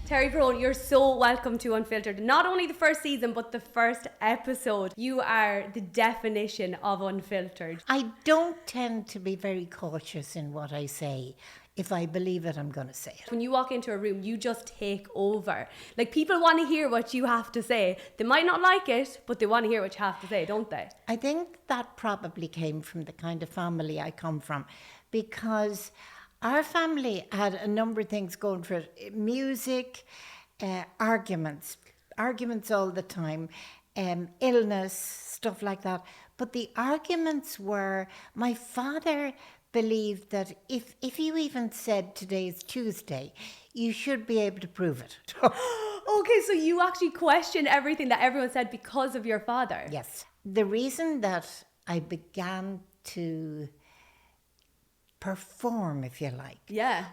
Terry Perrone, you're so welcome to Unfiltered. Not only the first season, but the first episode. You are the definition of unfiltered. I don't tend to be very cautious in what I say. If I believe it, I'm going to say it. When you walk into a room, you just take over. Like, people want to hear what you have to say. They might not like it, but they want to hear what you have to say, don't they? I think that probably came from the kind of family I come from, because our family had a number of things going for it. Music, arguments all the time, illness, stuff like that. But the arguments were, my father believed that if you even said today's Tuesday, you should be able to prove it. Okay, so you actually question everything that everyone said because of your father? Yes. The reason that I began to perform, if you like,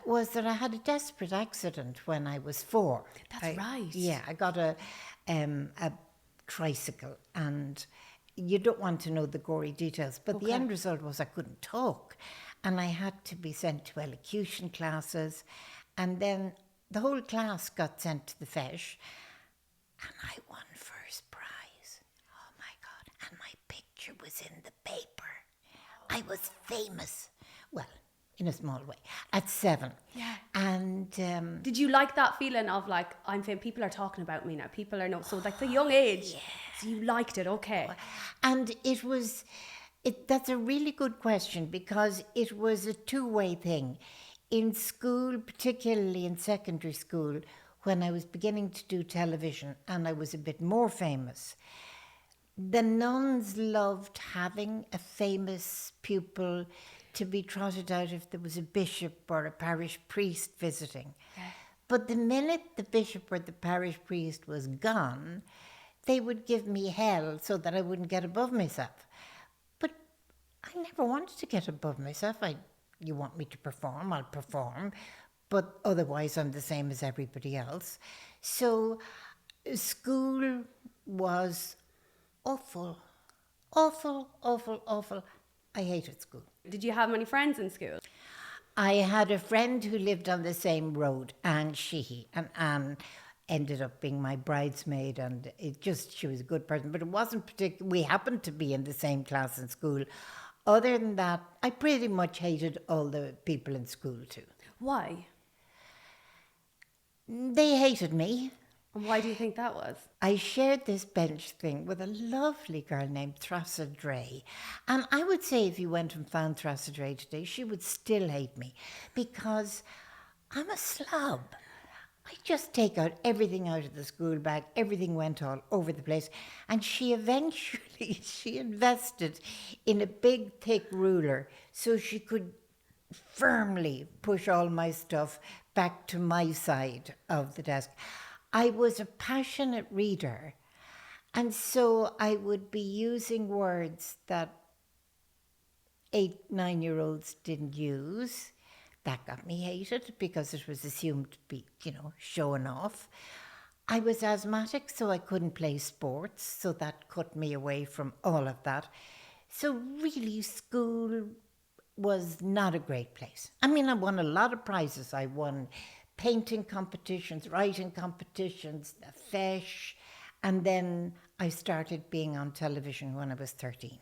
was that I had a desperate accident when I was 4. That's right. Yeah, I got a tricycle, and you don't want to know the gory details, but the end result was I couldn't talk, and I had to be sent to elocution classes, and then the whole class got sent to the fesh, and I won first prize. Oh my God. And my picture was in the paper. I was famous. Well, in a small way, at 7. Yeah. And did you like that feeling of like, I'm famous, people are talking about me now, people are so like the young age. Yeah. So you liked it, okay. And that's a really good question, because it was a two-way thing. In school, particularly in secondary school, when I was beginning to do television and I was a bit more famous, the nuns loved having a famous pupil to be trotted out if there was a bishop or a parish priest visiting. Yeah. But the minute the bishop or the parish priest was gone, they would give me hell so that I wouldn't get above myself. But I never wanted to get above myself. You want me to perform, I'll perform, but otherwise I'm the same as everybody else. So school was awful, awful, awful, awful. I hated school. Did you have many friends in school? I had a friend who lived on the same road, Anne Sheehy, and Anne ended up being my bridesmaid, and she was a good person, but it wasn't particular. We happened to be in the same class in school. Other than that, I pretty much hated all the people in school too. Why? They hated me. And why do you think that was? I shared this bench thing with a lovely girl named Thrassa Dre. And I would say if you went and found Thrassa Dre today, she would still hate me, because I'm a slob. I just take out everything out of the school bag. Everything went all over the place. And she invested in a big, thick ruler so she could firmly push all my stuff back to my side of the desk. I was a passionate reader, and so I would be using words that 8, 9-year-olds didn't use. That got me hated because it was assumed to be, showing off. I was asthmatic, so I couldn't play sports, so that cut me away from all of that. So really, school was not a great place. I mean, I won a lot of prizes. I won painting competitions, writing competitions, the fesh, and then I started being on television when I was 13.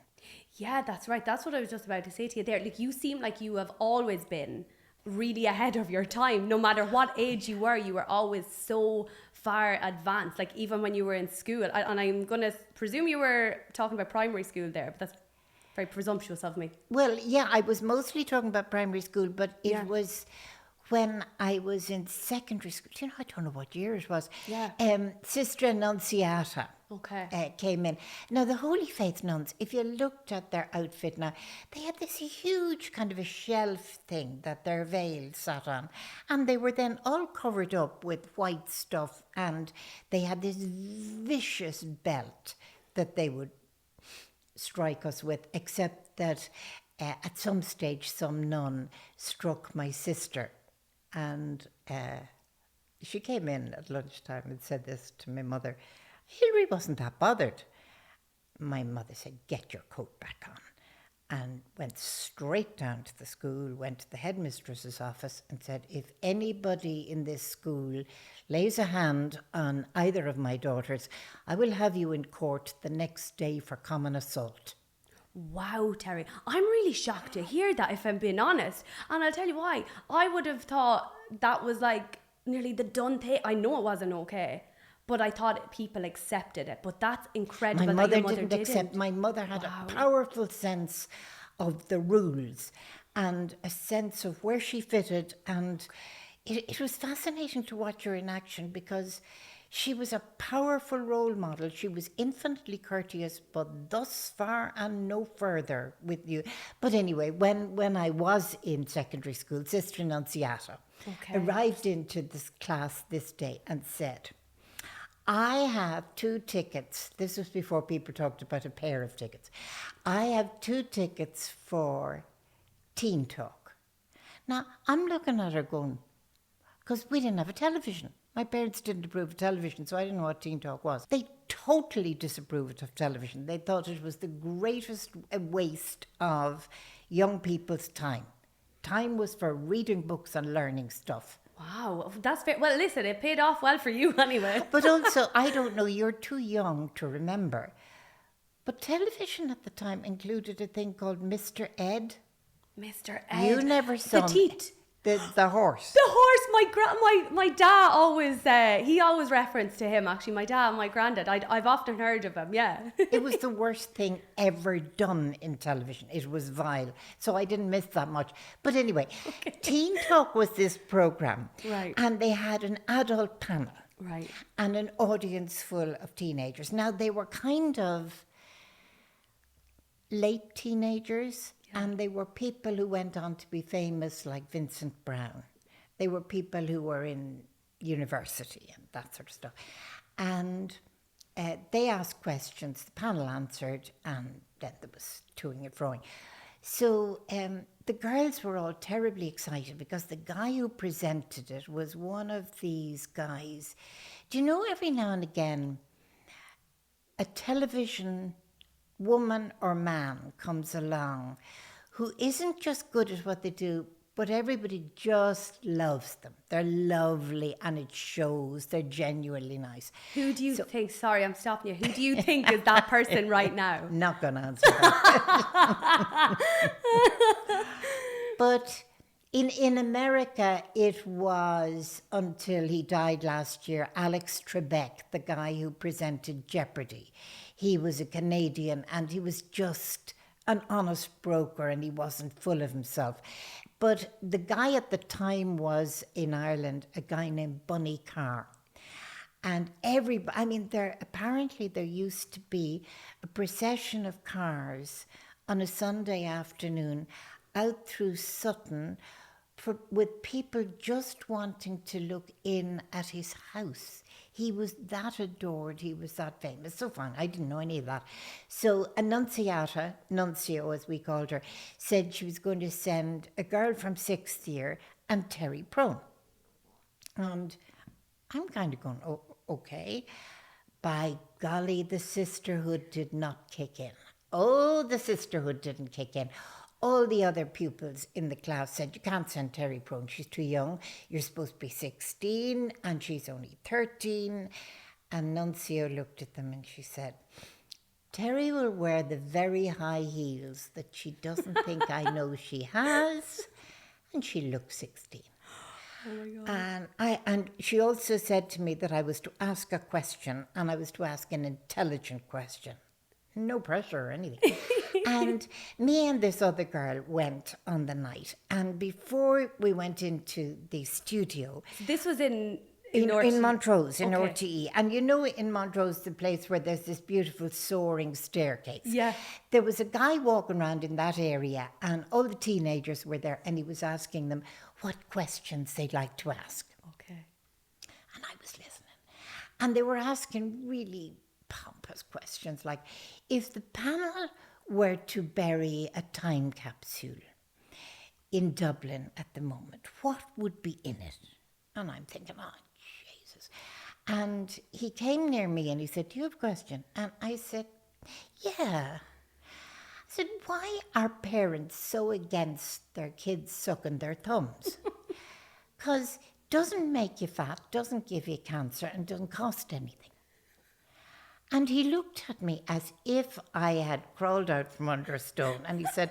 Yeah, that's right. That's what I was just about to say to you there. Like, you seem like you have always been really ahead of your time. No matter what age you were always so far advanced. Like, even when you were in school, and I'm going to presume you were talking about primary school there, but that's very presumptuous of me. Well, yeah, I was mostly talking about primary school, but it was when I was in secondary school. I don't know what year it was. Yeah. Sister Annunziata came in. Now, the Holy Faith nuns, if you looked at their outfit now, they had this huge kind of a shelf thing that their veil sat on. And they were then all covered up with white stuff, and they had this vicious belt that they would strike us with, except that at some stage some nun struck my sister, and she came in at lunchtime and said this to my mother. Hilary wasn't that bothered. My mother said, "Get your coat back on." and went straight down to the school, went to the headmistress's office and said, if anybody in this school lays a hand on either of my daughters, I will have you in court the next day for common assault. Wow, Terry. I'm really shocked to hear that, if I'm being honest. And I'll tell you why. I would have thought that was like nearly the done thing. I know it wasn't okay, but I thought people accepted it. But that's incredible. My that mother your mother didn't didn't accept. My mother had Wow. a powerful sense of the rules and a sense of where she fitted. And it was fascinating to watch her in action because she was a powerful role model. She was infinitely courteous, but thus far and no further with you. But anyway, when I was in secondary school, Sister Annunziata arrived into this class this day and said, I have 2 tickets. This was before people talked about a pair of tickets. I have 2 tickets for Teen Talk. Now, I'm looking at her going, because we didn't have a television. My parents didn't approve of television, so I didn't know what Teen Talk was. They totally disapproved of television. They thought it was the greatest waste of young people's time. Time was for reading books and learning stuff. Wow, that's fair. Well, listen, it paid off well for you anyway. But also, I don't know, you're too young to remember, but television at the time included a thing called Mr. Ed. Mr. Ed. You never saw the teat. The horse. The horse, my dad always, he always referenced to him, actually, my dad and my granddad. I've often heard of him, yeah. It was the worst thing ever done in television. It was vile. So I didn't miss that much. But anyway, Teen Talk was this program. Right. And they had an adult panel. Right. And an audience full of teenagers. Now, they were kind of late teenagers. And they were people who went on to be famous, like Vincent Brown. They were people who were in university and that sort of stuff. And they asked questions, the panel answered, and then there was toing and froing. So the girls were all terribly excited because the guy who presented it was one of these guys. Do you know, every now and again, a television woman or man comes along who isn't just good at what they do, but everybody just loves them. They're lovely and it shows. They're genuinely nice. Who do you think, sorry, I'm stopping you. Who do you think is that person right now? Not going to answer that. But in America, it was, until he died last year, Alex Trebek, the guy who presented Jeopardy. He was a Canadian and he was just an honest broker and he wasn't full of himself. But the guy at the time was, in Ireland, a guy named Bunny Carr. And apparently there used to be a procession of cars on a Sunday afternoon out through Sutton with people just wanting to look in at his house. He was that adored, he was that famous. So fine, I didn't know any of that. So Annunziata, Nuncio as we called her, said she was going to send a girl from 6th year and Terry Prone. And I'm kind of going, oh, okay. By golly, the sisterhood did not kick in. Oh, the sisterhood didn't kick in. All the other pupils in the class said, you can't send Terry Prone, she's too young. You're supposed to be 16 and she's only 13. And Nuncio looked at them and she said, Terry will wear the very high heels that she doesn't think I know she has. And she looks 16. Oh my God. And she also said to me that I was to ask a question and I was to ask an intelligent question. No pressure or anything. And me and this other girl went on the night. And before we went into the studio... This was in Montrose, in okay. RTE. And you know, in Montrose, the place where there's this beautiful soaring staircase. Yeah. There was a guy walking around in that area and all the teenagers were there and he was asking them what questions they'd like to ask. Okay. And I was listening. And they were asking really pompous questions like, if the panel were to bury a time capsule in Dublin at the moment, what would be in it? And I'm thinking, oh, Jesus. And he came near me and he said, do you have a question? And I said, yeah. said, why are parents so against their kids sucking their thumbs? Because doesn't make you fat, doesn't give you cancer, and doesn't cost anything. And he looked at me as if I had crawled out from under a stone. And he said,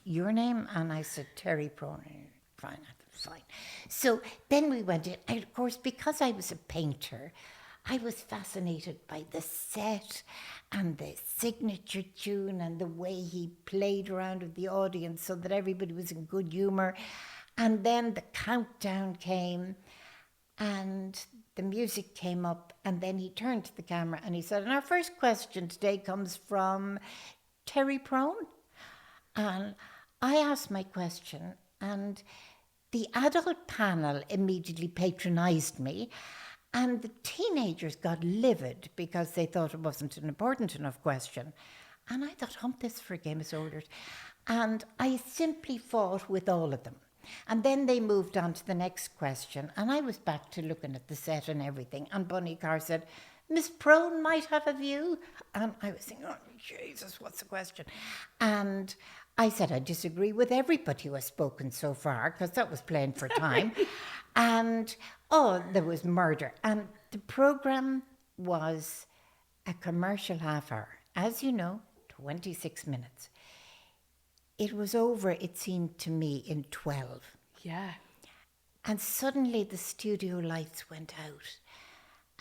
your name? And I said, Terry Prone. Fine, fine. So then we went in. And of course, because I was a painter, I was fascinated by the set and the signature tune and the way he played around with the audience so that everybody was in good humour. And then the countdown came and the music came up, and then he turned to the camera and he said, and our first question today comes from Terry Prone. And I asked my question, and the adult panel immediately patronised me, and the teenagers got livid because they thought it wasn't an important enough question. And I thought, hump this for a game of soldiers. And I simply fought with all of them. And then they moved on to the next question, and I was back to looking at the set and everything. And Bunny Carr said, Miss Prone might have a view. And I was thinking, oh, Jesus, what's the question? And I said, I disagree with everybody who has spoken so far, because that was playing for time. And, there was murder. And the programme was a commercial half hour. As you know, 26 minutes. It was over, it seemed to me, in 12. Yeah. And suddenly the studio lights went out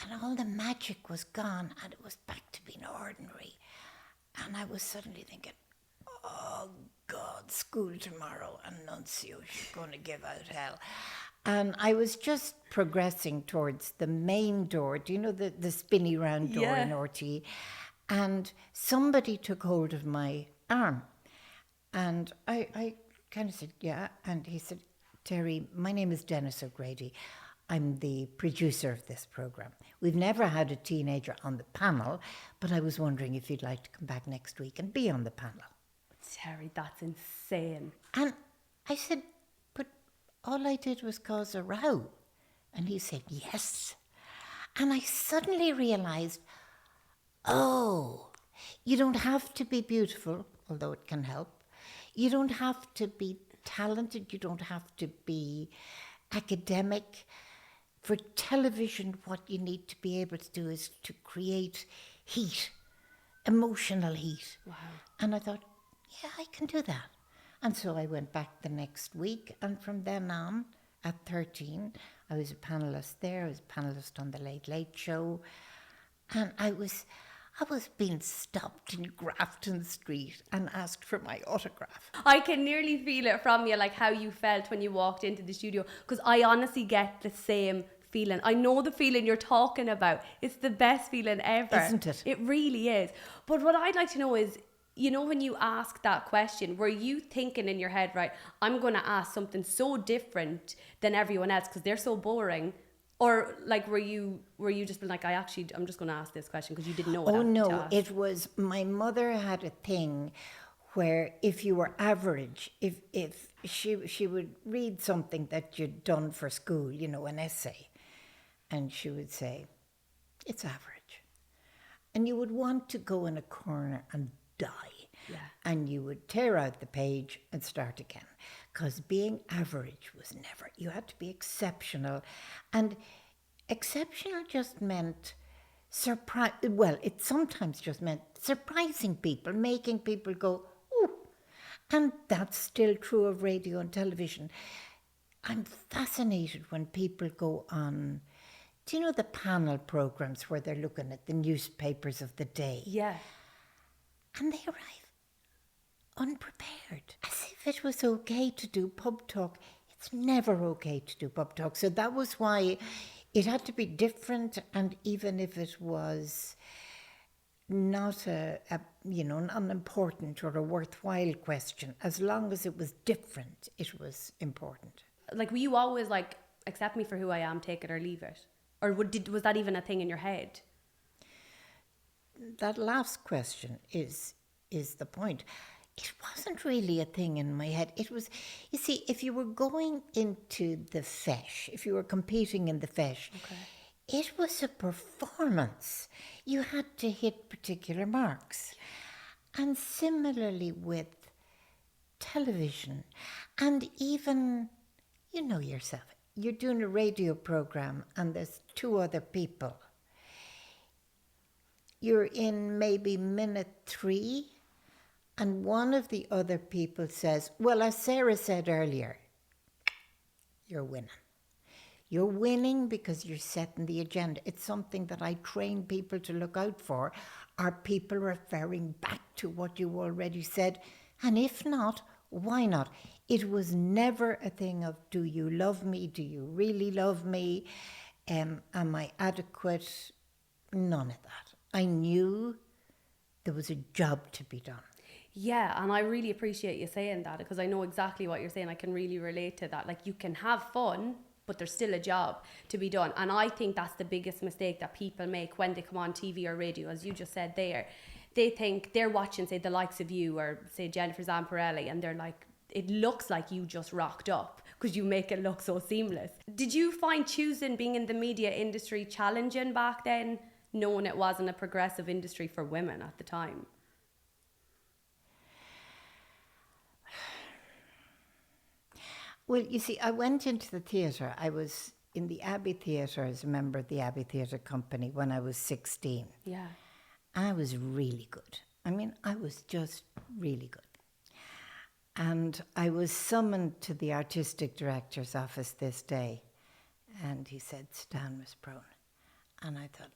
and all the magic was gone and it was back to being ordinary. And I was suddenly thinking, oh God, school tomorrow and Nuncio, she's going to give out hell. And I was just progressing towards the main door, do you know the spinny round door in RT? And somebody took hold of my arm. And I kind of said, yeah. And he said, Terry, my name is Dennis O'Grady. I'm the producer of this programme. We've never had a teenager on the panel, but I was wondering if you'd like to come back next week and be on the panel. Terry, that's insane. And I said, but all I did was cause a row. And he said, yes. And I suddenly realised, oh, you don't have to be beautiful, although it can help. You don't have to be talented. You don't have to be academic. For television, what you need to be able to do is to create heat, emotional heat. Wow. And I thought, yeah, I can do that. And so I went back the next week. And from then on, at 13, I was a panellist there. I was a panellist on the Late Late Show. And I was being stopped in Grafton Street and asked for my autograph. I can nearly feel it from you, like how you felt when you walked into the studio, because I honestly get the same feeling. I know the feeling you're talking about. It's the best feeling ever. Isn't it? It really is. But what I'd like to know is, you know, when you ask that question, were you thinking in your head, right, I'm going to ask something so different than everyone else because they're so boring? Or like, were you just been like, I'm just going to ask this question because you didn't know what to ask? No, it was, my mother had a thing where if you were average, if she would read something that you'd done for school, you know, an essay, and she would say, it's average. And you would want to go in a corner and die. Yeah. And you would tear out the page and start again. Because being average was never, you had to be exceptional. And exceptional just meant it sometimes just meant surprising people, making people go, ooh. And that's still true of radio and television. I'm fascinated when people go on, do you know the panel programs where they're looking at the newspapers of the day? Yeah. And they arrive unprepared, as if it was okay to do pub talk. It's never okay to do pub talk. So that was why it had to be different, and even if it was not an unimportant or a worthwhile question, as long as it was different, it was important. Like, were you always like, accept me for who I am, take it or leave it? Or was that even a thing in your head? That last question is the point. It wasn't really a thing in my head. It was, you see, if you were going into the fesh, if you were competing in the fesh, it was a performance. You had to hit particular marks. And similarly with television, and even, you know yourself, you're doing a radio program and there's two other people. You're in maybe minute 3, and one of the other people says, well, as Sarah said earlier, you're winning. You're winning because you're setting the agenda. It's something that I train people to look out for. Are people referring back to what you already said? And if not, why not? It was never a thing of, do you love me? Do you really love me? Am I adequate? None of that. I knew there was a job to be done. Yeah, and I really appreciate you saying that, because I know exactly what you're saying. I can really relate to that. Like, you can have fun, but there's still a job to be done. And I think that's the biggest mistake that people make when they come on TV or radio, as you just said there. They think they're watching, say, the likes of you or, say, Jennifer Zamparelli, and they're like, it looks like you just rocked up because you make it look so seamless. Did you find choosing being in the media industry challenging back then, knowing it wasn't a progressive industry for women at the time? Well, you see, I went into the theatre. I was in the Abbey Theatre as a member of the Abbey Theatre Company when I was 16. Yeah. I was really good. I mean, I was just really good. And I was summoned to the artistic director's office this day. And he said, Stan, Miss Brown. And I thought,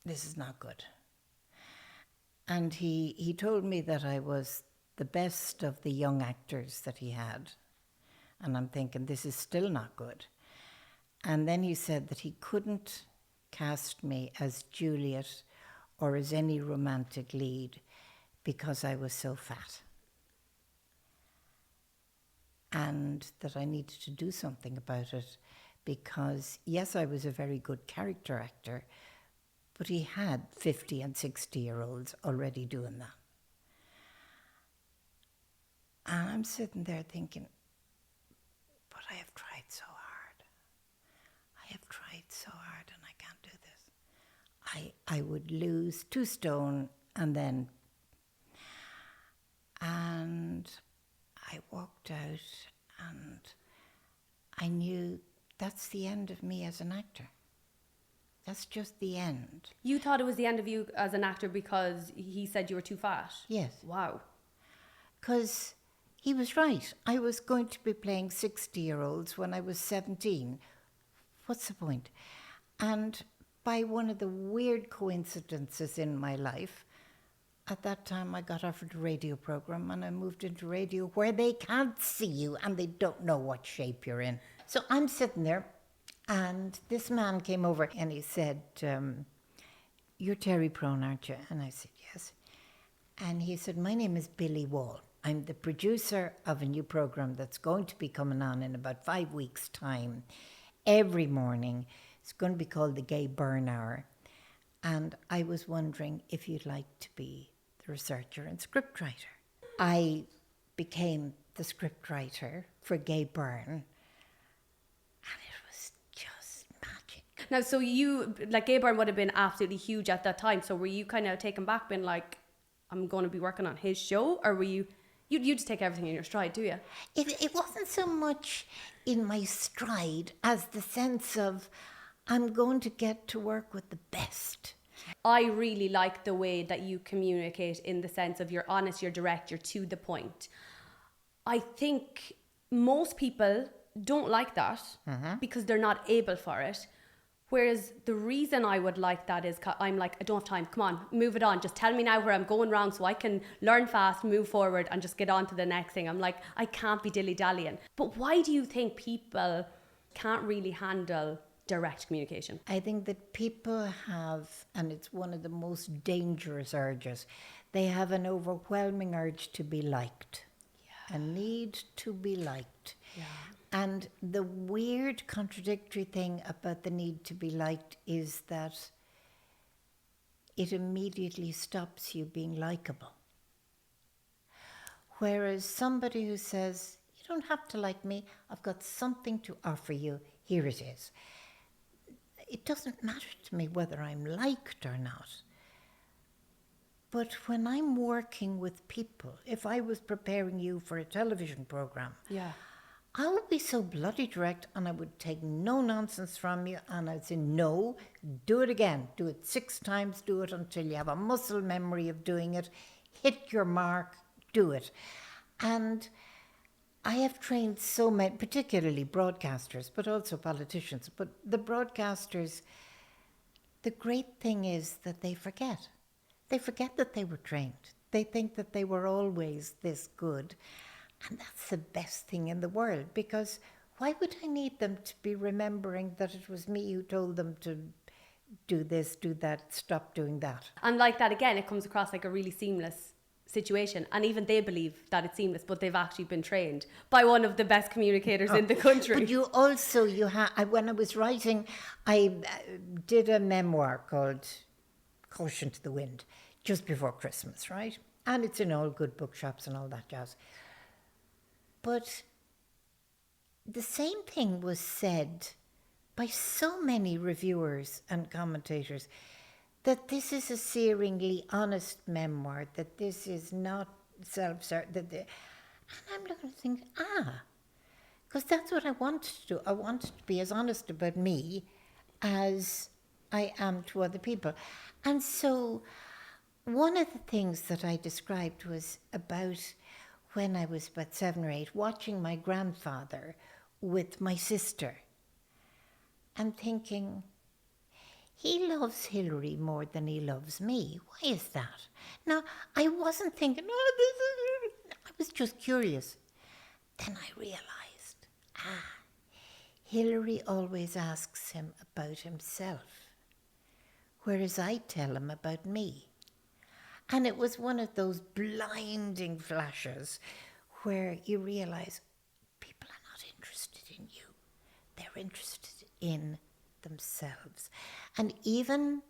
this is not good. And he told me that I was the best of the young actors that he had. And I'm thinking, this is still not good. And then he said that he couldn't cast me as Juliet or as any romantic lead because I was so fat. And that I needed to do something about it because, yes, I was a very good character actor, but he had 50 and 60-year-olds already doing that. And I'm sitting there thinking, but I have tried so hard. I have tried so hard and I can't do this. I would lose 2 stone and I walked out and I knew that's the end of me as an actor. That's just the end. You thought it was the end of you as an actor because he said you were too fat? Yes. Wow. Because he was right. I was going to be playing 60-year-olds when I was 17. What's the point? And by one of the weird coincidences in my life, at that time I got offered a radio program and I moved into radio where they can't see you and they don't know what shape you're in. So I'm sitting there and this man came over and he said, you're Terry Prone, aren't you? And I said, yes. And he said, my name is Billy Wall. I'm the producer of a new program that's going to be coming on in about 5 weeks' time. Every morning. It's going to be called the Gay Burn Hour. And I was wondering if you'd like to be the researcher and scriptwriter. I became the scriptwriter for Gay Burn. And it was just magic. Now, so you, like, Gay Burn would have been absolutely huge at that time. So were you kind of taken back, being like, I'm going to be working on his show? Or were you just take everything in your stride, do you? It wasn't so much in my stride as the sense of I'm going to get to work with the best. I really like the way that you communicate, in the sense of you're honest, you're direct, you're to the point. I think most people don't like that because they're not able for it. Whereas the reason I would like that is I'm like, I don't have time. Come on, move it on. Just tell me now where I'm going wrong so I can learn fast, move forward and just get on to the next thing. I'm like, I can't be dilly-dallying. But why do you think people can't really handle direct communication? I think that people have, and it's one of the most dangerous urges, they have an overwhelming urge to be liked. Yeah. A need to be liked. Yeah. And the weird contradictory thing about the need to be liked is that it immediately stops you being likable. Whereas somebody who says, you don't have to like me, I've got something to offer you, here it is. It doesn't matter to me whether I'm liked or not. But when I'm working with people, if I was preparing you for a television program, Yeah. I would be so bloody direct and I would take no nonsense from you and I'd say, no, do it again. Do it 6 times, do it until you have a muscle memory of doing it. Hit your mark, do it. And I have trained so many, particularly broadcasters, but also politicians. But the broadcasters, the great thing is that they forget. They forget that they were trained. They think that they were always this good. And that's the best thing in the world, because why would I need them to be remembering that it was me who told them to do this, do that, stop doing that? And like that, again, it comes across like a really seamless situation. And even they believe that it's seamless, but they've actually been trained by one of the best communicators in the country. But you also, when I was writing, I did a memoir called Caution to the Wind just before Christmas, right? And it's in all good bookshops and all that jazz. But the same thing was said by so many reviewers and commentators, that this is a searingly honest memoir, that this is not self-serving. And I'm looking to think, because that's what I wanted to do. I wanted to be as honest about me as I am to other people. And so one of the things that I described was about when I was about 7 or 8, watching my grandfather with my sister and thinking, he loves Hillary more than he loves me. Why is that? Now, I wasn't thinking, I was just curious. Then I realized, Hillary always asks him about himself, whereas I tell him about me. And it was one of those blinding flashes where you realize people are not interested in you. They're interested in themselves. And even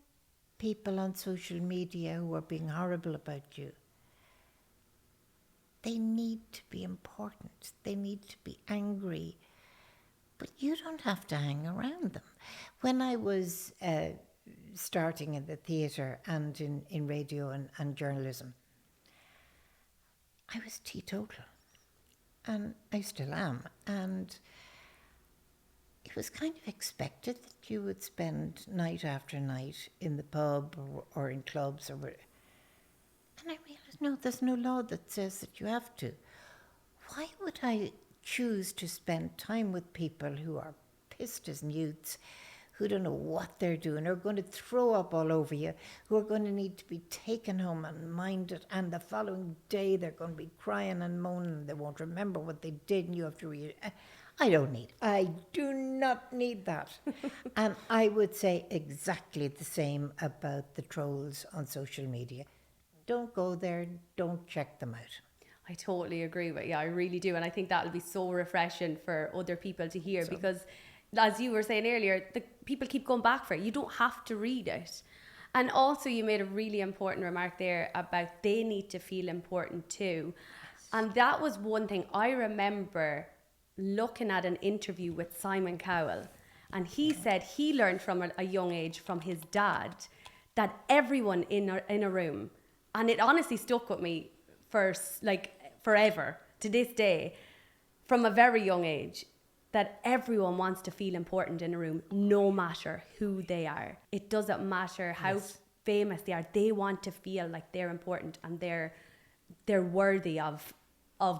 people on social media who are being horrible about you, they need to be important. They need to be angry. But you don't have to hang around them. When I was starting in the theatre and in radio and journalism, I was teetotal, and I still am. And it was kind of expected that you would spend night after night in the pub or in clubs. And I realised, no, there's no law that says that you have to. Why would I choose to spend time with people who are pissed as newts, who don't know what they're doing, are going to throw up all over you, who are going to need to be taken home and minded, and the following day they're going to be crying and moaning, and they won't remember what they did, and you have to read it. I do not need that. And I would say exactly the same about the trolls on social media. Don't go there, don't check them out. I totally agree with you. I really do. And I think that'll be so refreshing for other people to hear, because as you were saying earlier, the people keep going back for it. You don't have to read it. And also you made a really important remark there about they need to feel important too. Yes. And that was one thing I remember looking at an interview with Simon Cowell, and he said he learned from a young age from his dad that everyone in a room, and it honestly stuck with me for like forever to this day, from a very young age, that everyone wants to feel important in a room, no matter who they are. It doesn't matter how famous they are. They want to feel like they're important and they're worthy of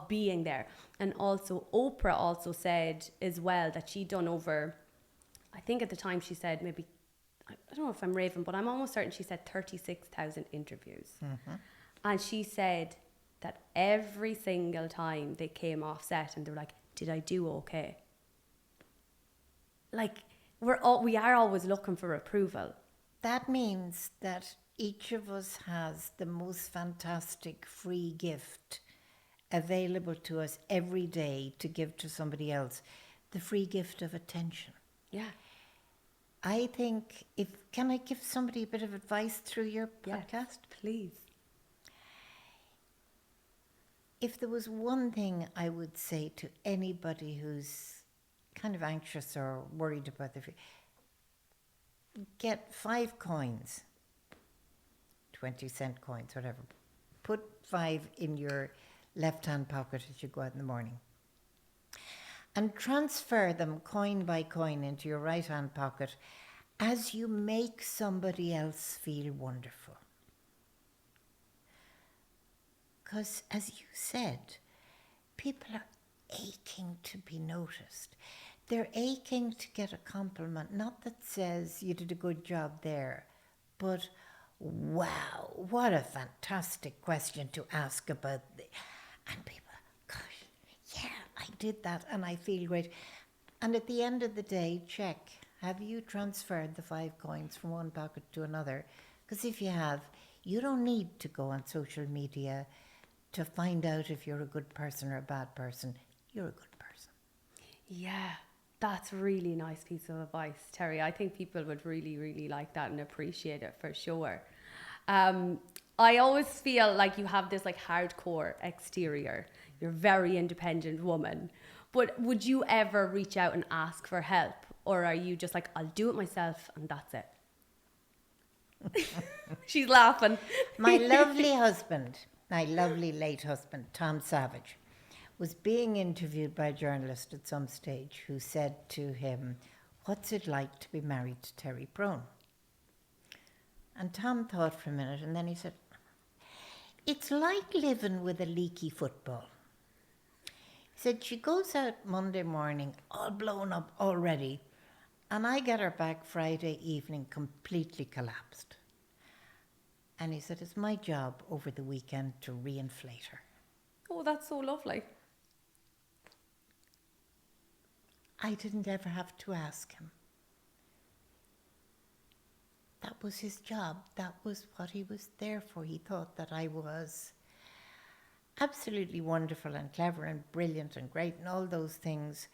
being there. And also Oprah also said as well that she'd done over, I think at the time she said maybe, I don't know if I'm raving, but I'm almost certain she said 36,000 interviews. Mm-hmm. And she said that every single time they came off set and they were like, did I do okay? Like, we are always looking for approval. That means that each of us has the most fantastic free gift available to us every day to give to somebody else, the free gift of attention. Yeah. I think, can I give somebody a bit of advice through your podcast? Yes, please. If there was one thing I would say to anybody who's kind of anxious or worried about get 5 coins, 20-cent coins, whatever. Put 5 in your left-hand pocket as you go out in the morning. And transfer them coin by coin into your right-hand pocket as you make somebody else feel wonderful. Because, as you said, people are aching to be noticed. They're aching to get a compliment, not that says you did a good job there, but wow, what a fantastic question to ask about and people, gosh, yeah, I did that and I feel great. And at the end of the day, check, have you transferred the 5 coins from one pocket to another? Because if you have, you don't need to go on social media to find out if you're a good person or a bad person. You're a good person. Yeah, that's really nice piece of advice, Terry. I think people would really, really like that and appreciate it for sure. I always feel like you have this like hardcore exterior. You're a very independent woman. But would you ever reach out and ask for help? Or are you just like, I'll do it myself and that's it? She's laughing. My lovely husband, my lovely late husband, Tom Savage, was being interviewed by a journalist at some stage who said to him, what's it like to be married to Terry Prone? And Tom thought for a minute and then he said, it's like living with a leaky football. He said, she goes out Monday morning all blown up already and I get her back Friday evening completely collapsed. And he said, it's my job over the weekend to re-inflate her. Oh, that's so lovely. I didn't ever have to ask him. That was his job. That was what he was there for. He thought that I was absolutely wonderful and clever and brilliant and great and all those things.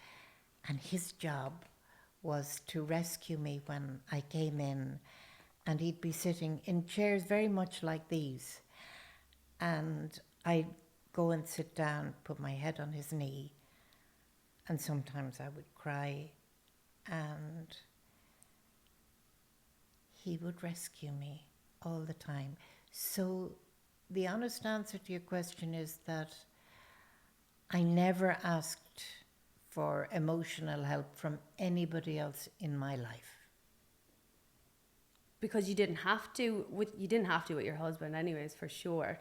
And his job was to rescue me when I came in, and he'd be sitting in chairs very much like these. And I'd go and sit down, put my head on his knee, and sometimes I would cry, and he would rescue me all the time. So the honest answer to your question is that I never asked for emotional help from anybody else in my life. Because you didn't have to with your husband anyways, for sure.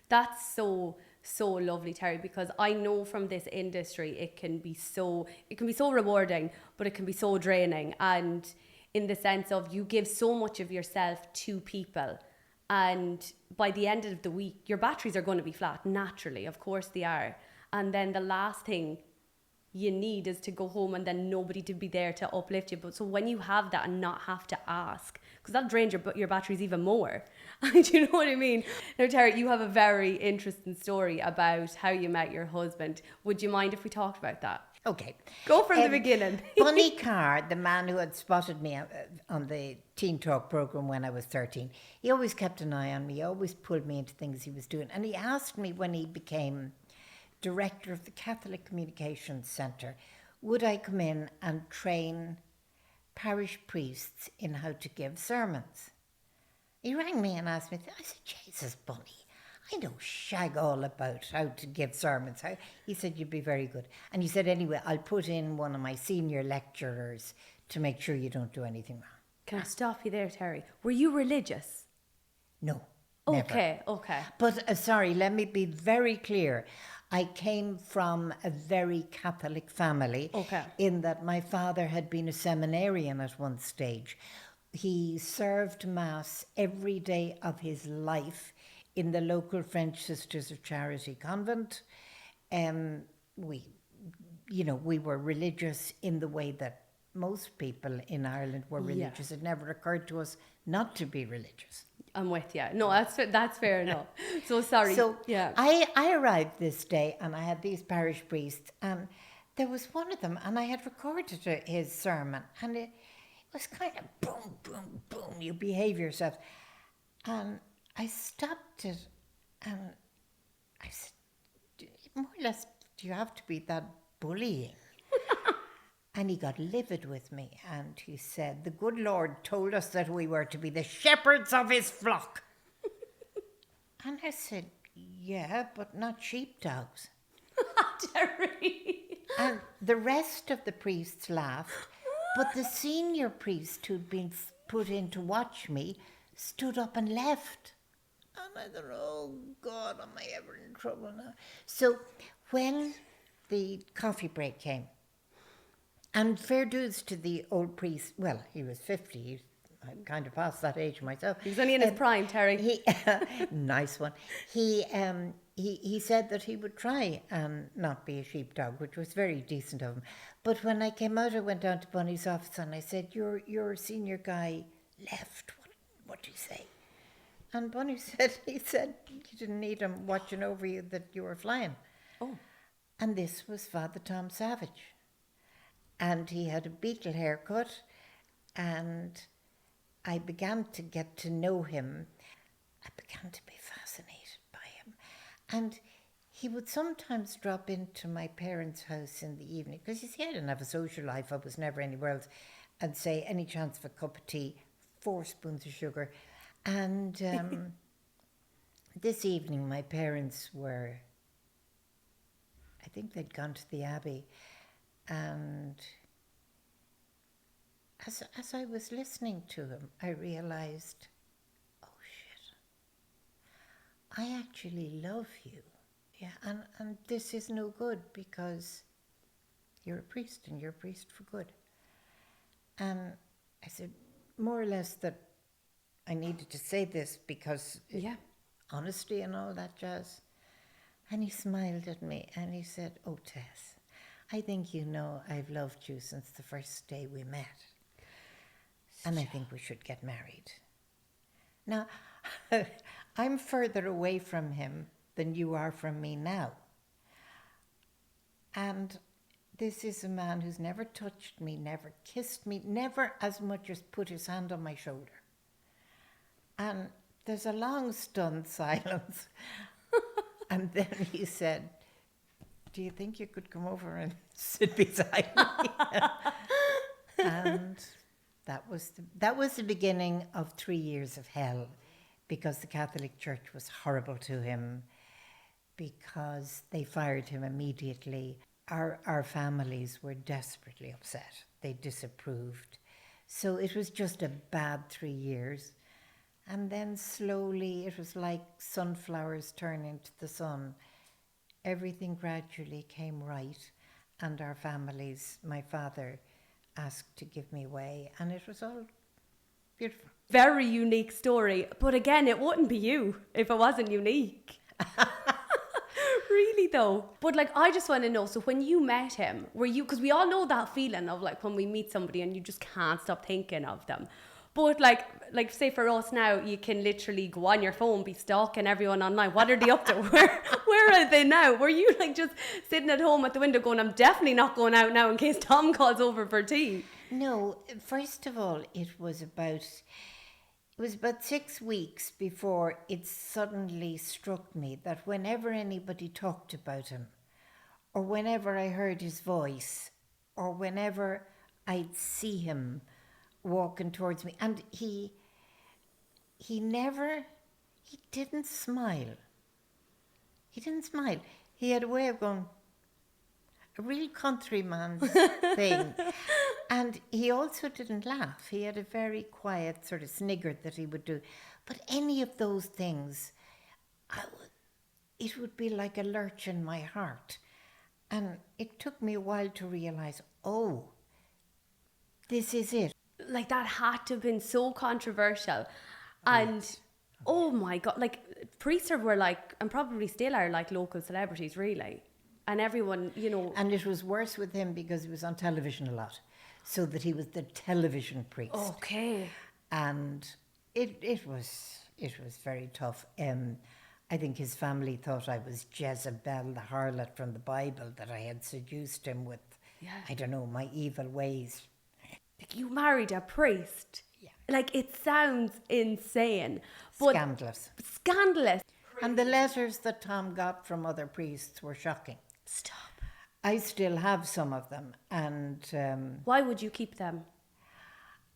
That's so lovely, Terry, because I know from this industry it can be so rewarding, but it can be so draining, and in the sense of you give so much of yourself to people, and by the end of the week your batteries are going to be flat naturally, of course they are, and then the last thing you need is to go home and then nobody to be there to uplift you. But so when you have that and not have to ask, because that drains your batteries even more. Do you know what I mean? Now, Terry, you have a very interesting story about how you met your husband. Would you mind if we talked about that? Okay. Go from the beginning. Bunny Carr, the man who had spotted me on the Teen Talk program when I was 13, he always kept an eye on me. He always pulled me into things he was doing. And he asked me when he became director of the Catholic Communications Centre, would I come in and train parish priests in how to give sermons? He rang me and asked me, I said, Jesus, Bunny, I know shag all about how to give sermons. He said, you'd be very good. And he said, anyway, I'll put in one of my senior lecturers to make sure you don't do anything wrong. Can I stop you there, Terry? Were you religious? No. Okay. But sorry, let me be very clear. I came from a very Catholic family, in that my father had been a seminarian at one stage. He served Mass every day of his life in the local French Sisters of Charity convent. We were religious in the way that most people in Ireland were religious. It never occurred to us not to be religious. I'm with you. No, that's fair enough. So sorry. So I arrived this day and I had these parish priests, and there was one of them, and I had recorded his sermon, and it was kind of boom, boom, boom, you behave yourself. And I stopped it and I said, more or less, do you have to be that bullying? And he got livid with me and he said, the good Lord told us that we were to be the shepherds of his flock. And I said, yeah, but not sheepdogs. Terry. And the rest of the priests laughed, but the senior priest who'd been put in to watch me stood up and left. And I thought, oh God, am I ever in trouble now? So when the coffee break came, and fair dues to the old priest, well, he was 50, I'm kind of past that age myself. He was only in his prime, Terry. Nice one. He said that he would try and not be a sheepdog, which was very decent of him. But when I came out, I went down to Bunny's office and I said, your senior guy left. What do you say? And Bunny said, he said you didn't need him watching over you, that you were flying. Oh. And this was Father Tom Savage. And he had a beetle haircut, and I began to get to know him. I began to be fascinated by him. And he would sometimes drop into my parents' house in the evening, because you see, I didn't have a social life. I was never anywhere else. I'd say, any chance of a cup of tea, 4 spoons of sugar. And this evening, my parents were, I think they'd gone to the Abbey. And as I was listening to him, I realised, oh shit, I actually love you. Yeah, and this is no good, because you're a priest and you're a priest for good. And I said, more or less, that I needed to say this because honesty and all that jazz. And he smiled at me and he said, oh, Tess, I think you know I've loved you since the first day we met. And I think we should get married. Now, I'm further away from him than you are from me now. And this is a man who's never touched me, never kissed me, never as much as put his hand on my shoulder. And there's a long stunned silence. And then he said, do you think you could come over and sit beside me? And that was the beginning of 3 years of hell, because the Catholic Church was horrible to him, because they fired him immediately. Our families were desperately upset. They disapproved. So it was just a bad 3 years. And then slowly, it was like sunflowers turn into the sun. Everything gradually came right, and our families, my father asked to give me away, and it was all beautiful. Very unique story. But again, it wouldn't be you if it wasn't unique. Really though. But like, I just want to know, so when you met him, were you, because we all know that feeling of like when we meet somebody and you just can't stop thinking of them. But like say for us now, you can literally go on your phone, be stalking everyone online. What are they up to? Where are they now? Were you like just sitting at home at the window going, I'm definitely not going out now in case Tom calls over for tea? No, first of all, it was about 6 weeks before it suddenly struck me that whenever anybody talked about him, or whenever I heard his voice, or whenever I'd see him walking towards me, and he didn't smile. He didn't smile. He had a way of going, a real countryman's thing. And he also didn't laugh. He had a very quiet sort of snigger that he would do. But any of those things, it would be like a lurch in my heart. And it took me a while to realise, oh, this is it. Like that had to have been so controversial. And oh my God, like priests were like, and probably still are like local celebrities really. And everyone, you know. And it was worse with him because he was on television a lot. So that he was the television priest. Okay. And it was very tough. I think his family thought I was Jezebel, the harlot from the Bible, that I had seduced him with, I don't know, my evil ways. Like you married a priest. Yeah. Like it sounds insane. But Scandalous. And the letters that Tom got from other priests were shocking. Stop. I still have some of them. And why would you keep them?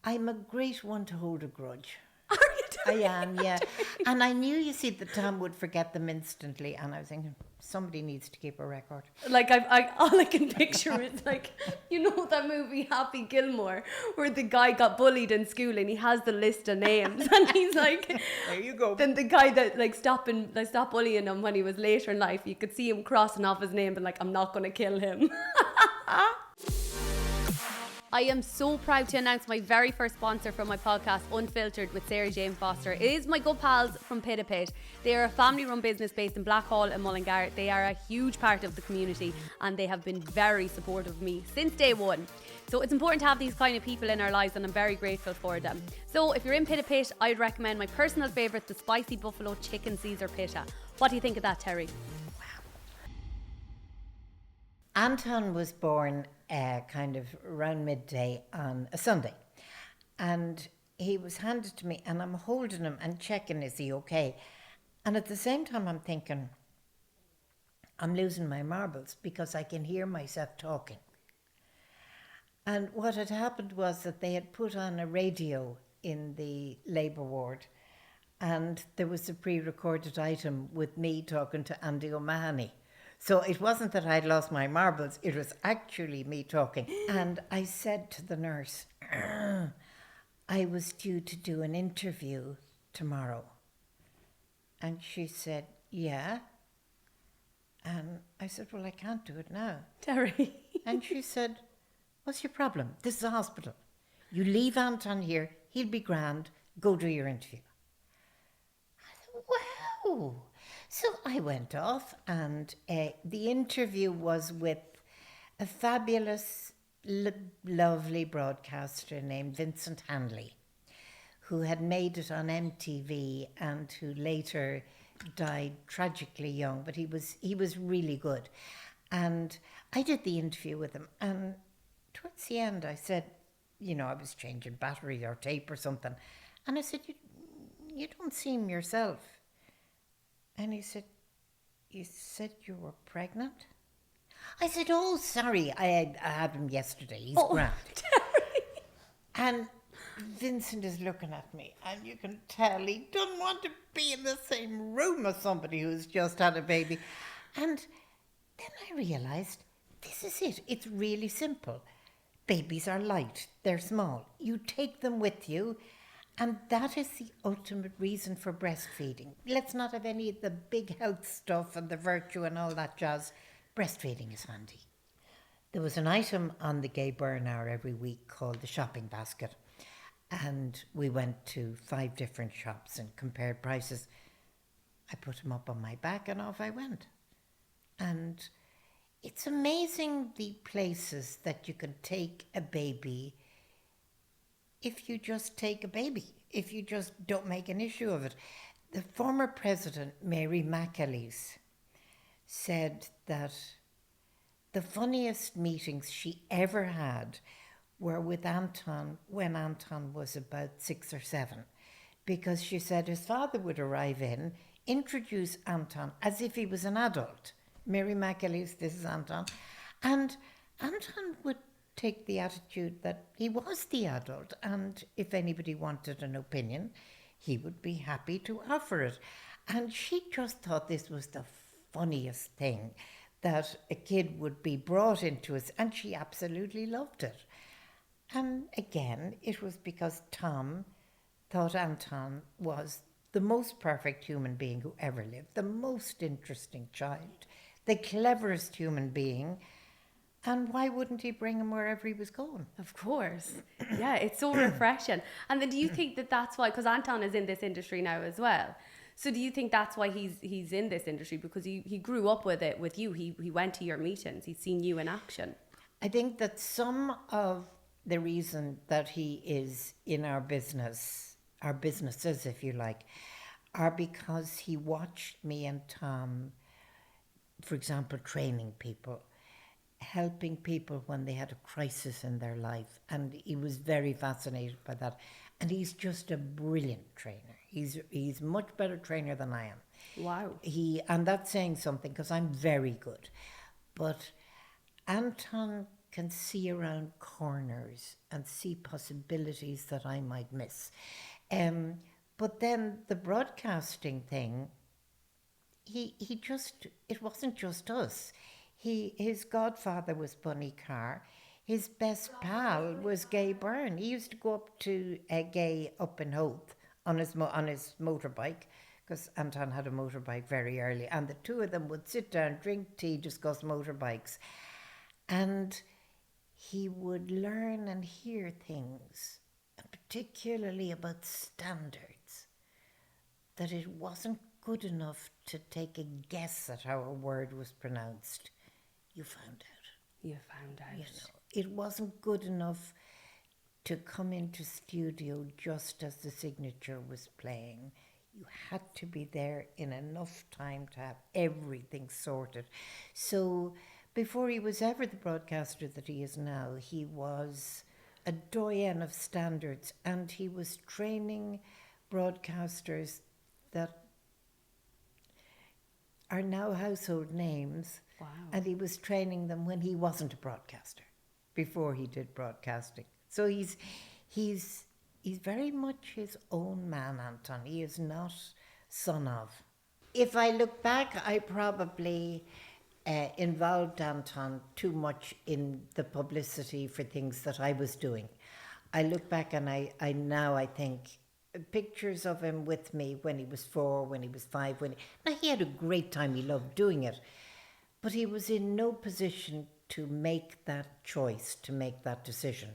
I'm a great one to hold a grudge. Are you I am, yeah. And I knew, you see, that Tom would forget them instantly. And I was thinking, somebody needs to keep a record. Like all I can picture is like, you know that movie Happy Gilmore where the guy got bullied in school and he has the list of names and he's like, there you go. Then the guy that like stopped bullying him when he was later in life, you could see him crossing off his name and like, I'm not gonna kill him. I am so proud to announce my very first sponsor for my podcast, Unfiltered with Sarah Jane Foster. It is my good pals from Pita Pit. They are a family-run business based in Blackhall and Mullingar. They are a huge part of the community and they have been very supportive of me since day one. So it's important to have these kind of people in our lives and I'm very grateful for them. So if you're in Pita Pit, I'd recommend my personal favourite, the Spicy Buffalo Chicken Caesar Pita. What do you think of that, Terry? Anton was born kind of around midday on a Sunday. And he was handed to me and I'm holding him and checking, is he okay? And at the same time I'm thinking, I'm losing my marbles because I can hear myself talking. And what had happened was that they had put on a radio in the labour ward and there was a pre-recorded item with me talking to Andy O'Mahony. So it wasn't that I'd lost my marbles, it was actually me talking. And I said to the nurse, I was due to do an interview tomorrow. And she said, yeah. And I said, well, I can't do it now. Terry. And she said, what's your problem? This is a hospital. You leave Anton here, he'll be grand, go do your interview. I said, wow. So I went off and the interview was with a fabulous, lovely broadcaster named Vincent Hanley, who had made it on MTV and who later died tragically young, but he was really good. And I did the interview with him and towards the end I said, you know, I was changing battery or tape or something, and I said, you don't seem yourself. And he said, you said you were pregnant? I said, oh, sorry, I had him yesterday. He's grand. Terry. And Vincent is looking at me, and you can tell he doesn't want to be in the same room as somebody who's just had a baby. And then I realised, this is it. It's really simple. Babies are light. They're small. You take them with you. And that is the ultimate reason for breastfeeding. Let's not have any of the big health stuff and the virtue and all that jazz. Breastfeeding is handy. There was an item on the Gay Burn Hour every week called the shopping basket. And we went to 5 different shops and compared prices. I put them up on my back and off I went. And it's amazing the places that you can take a baby if you just take a baby, if you just don't make an issue of it. The former president, Mary McAleese, said that the funniest meetings she ever had were with Anton when Anton was about 6 or 7, because she said his father would arrive in, introduce Anton as if he was an adult. Mary McAleese, this is Anton. And Anton would take the attitude that he was the adult, and if anybody wanted an opinion, he would be happy to offer it. And she just thought this was the funniest thing, that a kid would be brought into it, and she absolutely loved it. And again, it was because Tom thought Anton was the most perfect human being who ever lived, the most interesting child, the cleverest human being. And why wouldn't he bring him wherever he was going? Of course. Yeah, it's so refreshing. And then do you think that that's why, because Anton is in this industry now as well, so do you think that's why he's in this industry? Because he grew up with it with you. He went to your meetings. He's seen you in action. I think that some of the reason that he is in our businesses, if you like, are because he watched me and Tom, for example, training people, helping people when they had a crisis in their life, and he was very fascinated by that. And he's just a brilliant trainer. He's much better trainer than I am. Wow. And that's saying something, because I'm very good. But Anton can see around corners and see possibilities that I might miss. But then the broadcasting thing, it wasn't just us. His godfather was Bunny Carr. His best pal was Gay Byrne. He used to go up to Gay up in Howth on his motorbike, because Anton had a motorbike very early, and the two of them would sit down, drink tea, discuss motorbikes, and he would learn and hear things, particularly about standards, that it wasn't good enough to take a guess at how a word was pronounced. You found out. You found out. You know, it wasn't good enough to come into studio just as the signature was playing. You had to be there in enough time to have everything sorted. So before he was ever the broadcaster that he is now, he was a doyen of standards, and he was training broadcasters that are now household names. Wow. And he was training them when he wasn't a broadcaster, before he did broadcasting. So he's very much his own man, Anton. He is not son of. If I look back, I probably involved Anton too much in the publicity for things that I was doing. I look back and I now think pictures of him with me when he was 4, when he was 5, now he had a great time, he loved doing it, but he was in no position to make that choice, to make that decision.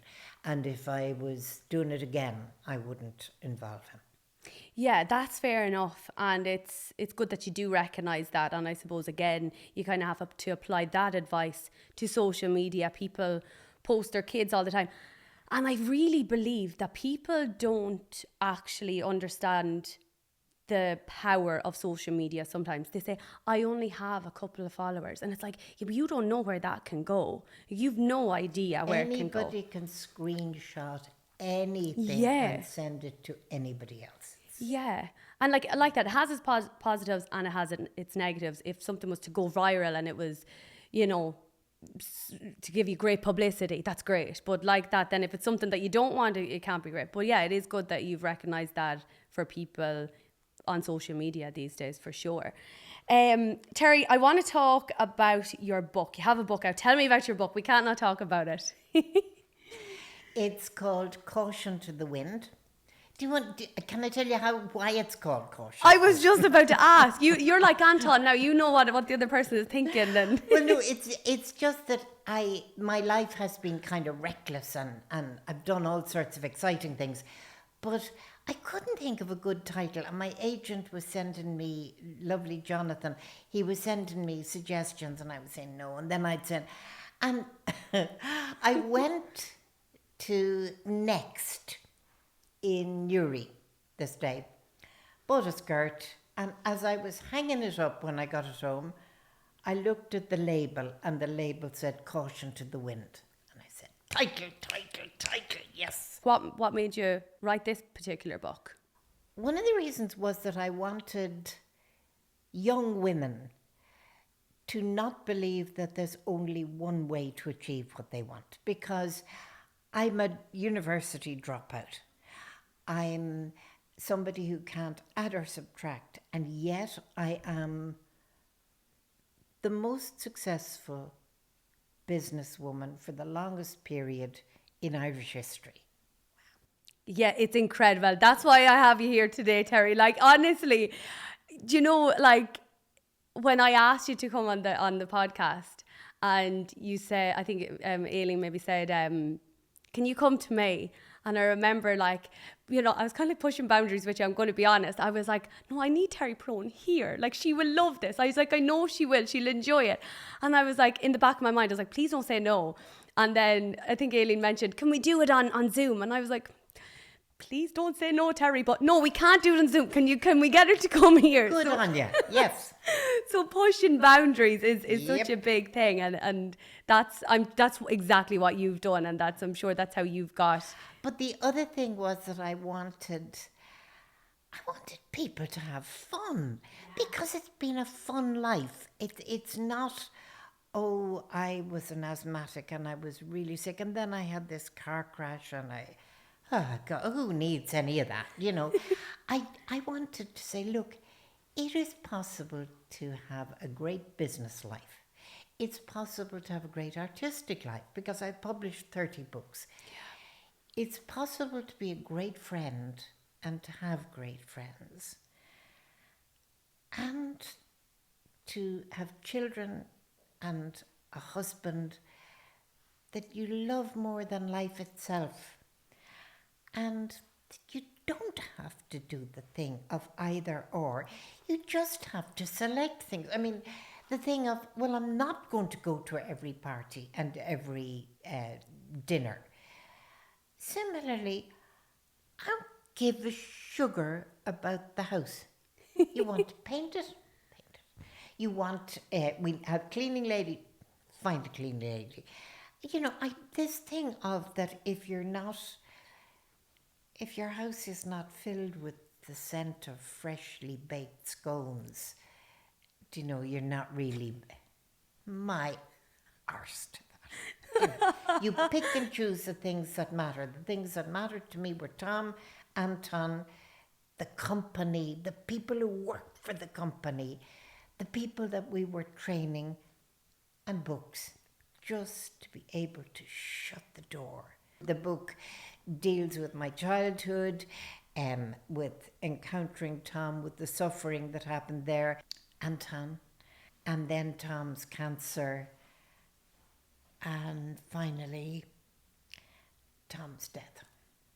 And if I was doing it again, I wouldn't involve him. Yeah, that's fair enough, and it's good that you do recognise that. And I suppose again, you kind of have to apply that advice to social media. People post their kids all the time, and I really believe that people don't actually understand the power of social media. Sometimes they say, I only have a couple of followers, and it's like, yeah, but you don't know where that can go. You've no idea where it can go. Anybody can screenshot anything, Yeah, and send it to anybody else. Yeah, and like that, it has its positives and it has its negatives. If something was to go viral and it was, you know, to give you great publicity, that's great. But like that, then if it's something that you don't want, it can't be great. But yeah, it is good that you've recognised that for people on social media these days, for sure. Terry, I want to talk about your book. You have a book out. Tell me about your book. We can't not talk about it. It's called Caution to the Wind. Can I tell you why it's called Caution? I was just about to ask. You're like Anton now. You know what the other person is thinking. Then. Well, no, it's just that my life has been kind of reckless, and I've done all sorts of exciting things, but I couldn't think of a good title. And my agent was sending me, lovely Jonathan, he was sending me suggestions, and I was saying no, and then I'd send, and I went to Next in Newry this day, bought a skirt, and as I was hanging it up when I got it home, I looked at the label, and the label said Caution to the Wind, and I said title, yes. What made you write this particular book? One of the reasons was that I wanted young women to not believe that there's only one way to achieve what they want, because I'm a university dropout. I'm somebody who can't add or subtract, and yet I am the most successful businesswoman for the longest period in Irish history. Yeah, it's incredible. That's why I have you here today, Terry. Like, honestly, do you know, like, when I asked you to come on the podcast, and you said, I think Aileen maybe said, can you come to me? And I remember, like, you know, I was kind of like pushing boundaries with you, I'm going to be honest. I was like, no, I need Terry Prone here. Like, she will love this. I was like, I know she will. She'll enjoy it. And I was like, in the back of my mind, I was like, please don't say no. And then I think Aileen mentioned, can we do it on Zoom? And I was like, please don't say no, Terry. But no, we can't do it on Zoom. Can we get her to come here? Good on you. Yes. So pushing boundaries is Yep. such a big thing, and that's exactly what you've done, and I'm sure that's how you've got. But the other thing was that I wanted people to have fun, because it's been a fun life. It's not, oh, I was an asthmatic and I was really sick, and then I had this car crash and oh God, who needs any of that? You know, I wanted to say, look, it is possible to have a great business life. It's possible to have a great artistic life because I've published 30 books. Yeah. It's possible to be a great friend and to have great friends. And to have children and a husband that you love more than life itself. And you don't have to do the thing of either or. You just have to select things. I mean, the thing of, well, I'm not going to go to every party and every dinner. Similarly, I don't give a sugar about the house. You want to paint it? Paint it. You want, we have cleaning lady, find a cleaning lady. You know, this thing of that if your house is not filled with the scent of freshly baked scones, you know, you're not really my arse to that. You know, you pick and choose the things that matter. The things that mattered to me were Tom, Anton, the company, the people who worked for the company, the people that we were training, and books, just to be able to shut the door. The book deals with my childhood, with encountering Tom, with the suffering that happened there, Anton, and then Tom's cancer, and finally Tom's death.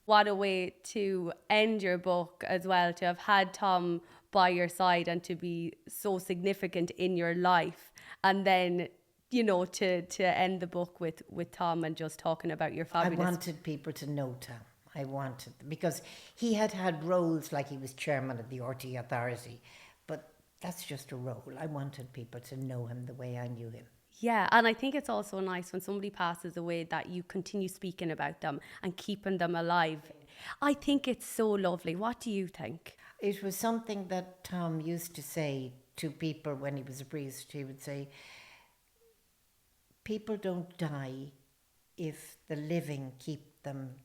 What a way to end your book as well, to have had Tom by your side and to be so significant in your life. And then, you know, to end the book with Tom and just talking about your fabulous... I wanted people to know Tom. I wanted, because he had roles like he was chairman of the RT Authority, but that's just a role. I wanted people to know him the way I knew him. Yeah, and I think it's also nice when somebody passes away that you continue speaking about them and keeping them alive. I think it's so lovely. What do you think? It was something that Tom used to say to people when he was a priest. He would say, people don't die if the living keep them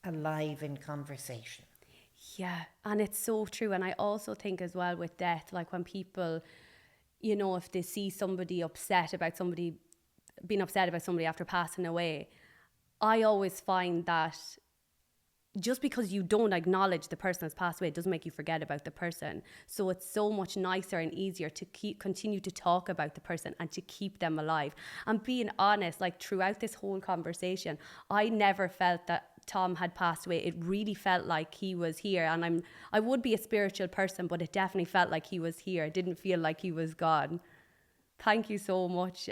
alive in conversation. Yeah, and it's so true. And I also think as well with death, like when people, you know, if they see somebody being upset about somebody after passing away, I always find that just because you don't acknowledge the person that's passed away, it doesn't make you forget about the person. So it's so much nicer and easier to continue to talk about the person and to keep them alive. And being honest, like throughout this whole conversation, I never felt that Tom had passed away. It really felt like he was here. And I would be a spiritual person, but it definitely felt like he was here. It didn't feel like he was gone. Thank you so much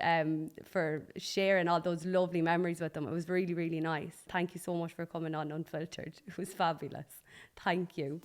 for sharing all those lovely memories with them. It was really, really nice. Thank you so much for coming on Unfiltered. It was fabulous. Thank you.